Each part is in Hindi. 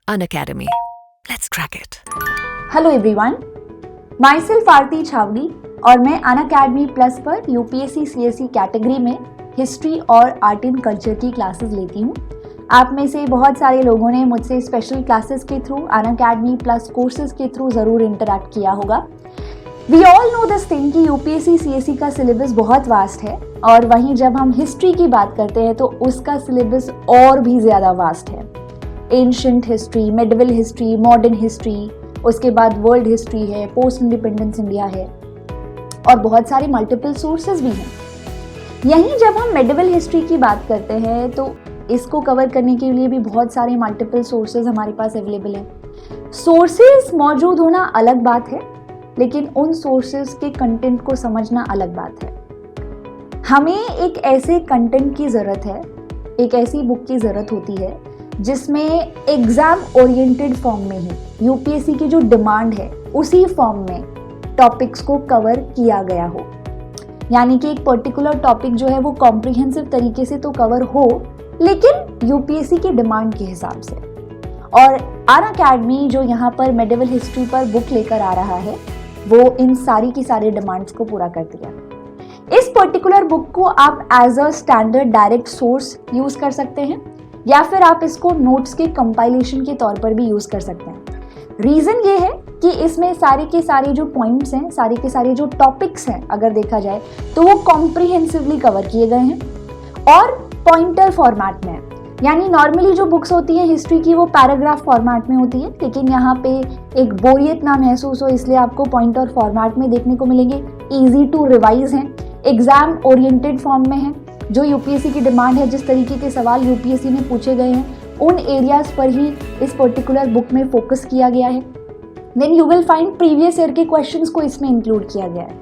Unacademy. Let's crack it. Hello everyone, myself Aarti Chhavni और मैं अनअकैडमी प्लस पर यूपीएससी सीएससी कैटेगरी में हिस्ट्री और आर्ट एंड कल्चर की क्लासेस लेती हूँ। आप में से बहुत सारे लोगों ने मुझसे स्पेशल क्लासेस के थ्रू अनअकैडमी प्लस कोर्सेज के थ्रू ज़रूर इंटरेक्ट किया होगा। We all know this thing कि यूपीएससी सीएससी का सिलेबस बहुत वास्ट है और वहीं जब हम हिस्ट्री की बात करते हैं तो उसका सिलेबस और भी ज़्यादा वास्ट है। Ancient history, medieval history, modern history, उसके बाद वर्ल्ड हिस्ट्री है, पोस्ट इंडिपेंडेंस इंडिया है और बहुत सारे मल्टीपल सोर्सेज भी हैं। यहीं जब हम मेडिवल हिस्ट्री की बात करते हैं तो इसको कवर करने के लिए भी बहुत सारे मल्टीपल सोर्सेज हमारे पास अवेलेबल हैं। सोर्सेज मौजूद होना अलग बात है, लेकिन उन सोर्सेज के कंटेंट को समझना अलग बात है। हमें एक ऐसे कंटेंट की ज़रूरत है, एक ऐसी बुक की ज़रूरत होती है जिसमें एग्ज़ाम ओरिएंटेड फॉर्म में ही यूपीएससी की जो डिमांड है उसी फॉर्म में टॉपिक्स को कवर किया गया हो। यानी कि एक पर्टिकुलर टॉपिक जो है वो कॉम्प्रिहेंसिव तरीके से तो कवर हो, लेकिन यूपीएससी की डिमांड के हिसाब से। और अनअकैडमी जो यहाँ पर मेडिवल हिस्ट्री पर बुक लेकर आ रहा है वो इन सारी की सारी डिमांड्स को पूरा करती है। इस पर्टिकुलर बुक को आप as a standard direct source use कर सकते हैं या फिर आप इसको नोट्स के कंपाइलेशन के तौर पर भी यूज कर सकते हैं। रीजन ये है कि इसमें सारे के सारे जो पॉइंट्स हैं, सारे के सारे जो टॉपिक्स हैं, अगर देखा जाए तो वो कॉम्प्रिहेंसिवली कवर किए गए हैं और पॉइंटर फॉर्मेट में है। यानी नॉर्मली जो बुक्स होती हैं हिस्ट्री की वो पैराग्राफ फॉर्मेट में होती है, लेकिन यहाँ पे एक बोरियत ना महसूस हो इसलिए आपको पॉइंटर फॉर्मेट में देखने को मिलेंगे। इजी टू रिवाइज हैं, एग्जाम ओरिएंटेड फॉर्म में है। जो यूपीएससी की डिमांड है, जिस तरीके के सवाल यूपीएससी में पूछे गए हैं उन एरियाज पर ही इस पर्टिकुलर बुक में फोकस किया गया है। Then you will find previous year के क्वेश्चंस को इसमें इंक्लूड किया गया है।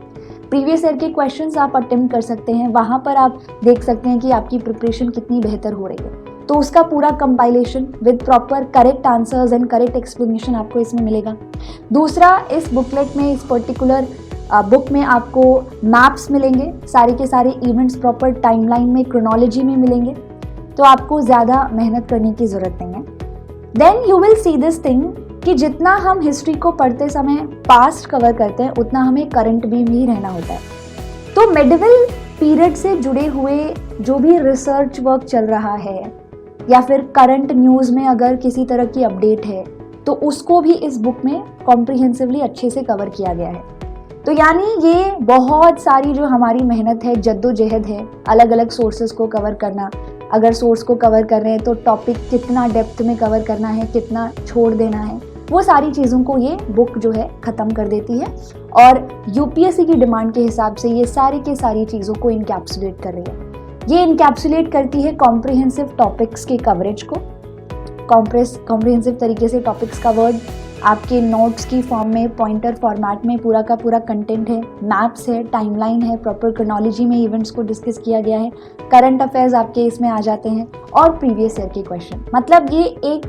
प्रीवियस ईयर के क्वेश्चंस आप अटेम्प्ट कर सकते हैं, वहाँ पर आप देख सकते हैं कि आपकी प्रिपरेशन कितनी बेहतर हो रही है। तो उसका पूरा compilation with proper correct answers and correct explanation आपको इसमें मिलेगा। दूसरा, इस बुकलेट में, इस पर्टिकुलर बुक में आपको मैप्स मिलेंगे, सारे के सारे इवेंट्स प्रॉपर टाइमलाइन में, क्रोनोलॉजी में मिलेंगे, तो आपको ज़्यादा मेहनत करने की ज़रूरत नहीं है। Then you will see this thing कि जितना हम हिस्ट्री को पढ़ते समय पास्ट कवर करते हैं उतना हमें करंट भी रहना होता है। तो मेडिवल पीरियड से जुड़े हुए जो भी रिसर्च वर्क चल रहा है या फिर करंट न्यूज़ में अगर किसी तरह की अपडेट है तो उसको भी इस बुक में कॉम्प्रिहेंसिवली अच्छे से कवर किया गया है। तो यानी ये बहुत सारी जो हमारी मेहनत है, जद्दोजहद है, अलग अलग सोर्सेज को कवर करना। अगर सोर्स को कवर कर रहे हैं तो टॉपिक कितना डेप्थ में कवर करना है, कितना छोड़ देना है, वो सारी चीज़ों को ये बुक जो है ख़त्म कर देती है और यूपीएससी की डिमांड के हिसाब से ये सारी की सारी चीज़ों को इनकैप्सुलेट कर रही है। ये इनकैप्सुलेट करती है कॉम्प्रिहेंसिव टॉपिक्स के कवरेज को। कॉम्प्रिहेंसिव तरीके से टॉपिक्स कवर्ड, आपके नोट्स की फॉर्म में, पॉइंटर फॉर्मेट में पूरा का पूरा कंटेंट है, मैप्स है, टाइमलाइन है, प्रॉपर क्रोनोलॉजी में इवेंट्स को डिस्कस किया गया है, करंट अफेयर्स आपके इसमें आ जाते हैं और प्रीवियस ईयर के क्वेश्चन। मतलब ये एक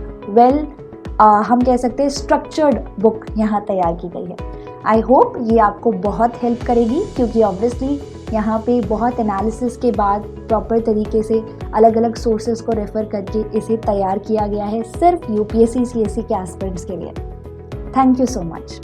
हम कह सकते हैं स्ट्रक्चर्ड बुक यहाँ तैयार की गई है। आई होप ये आपको बहुत हेल्प करेगी, क्योंकि ऑब्वियसली यहाँ पे बहुत एनालिसिस के बाद प्रॉपर तरीके से अलग अलग सोर्सेज को रेफर करके इसे तैयार किया गया है सिर्फ यूपीएससी सीएससी के एस्पिरेंट्स के लिए। Thank you so much.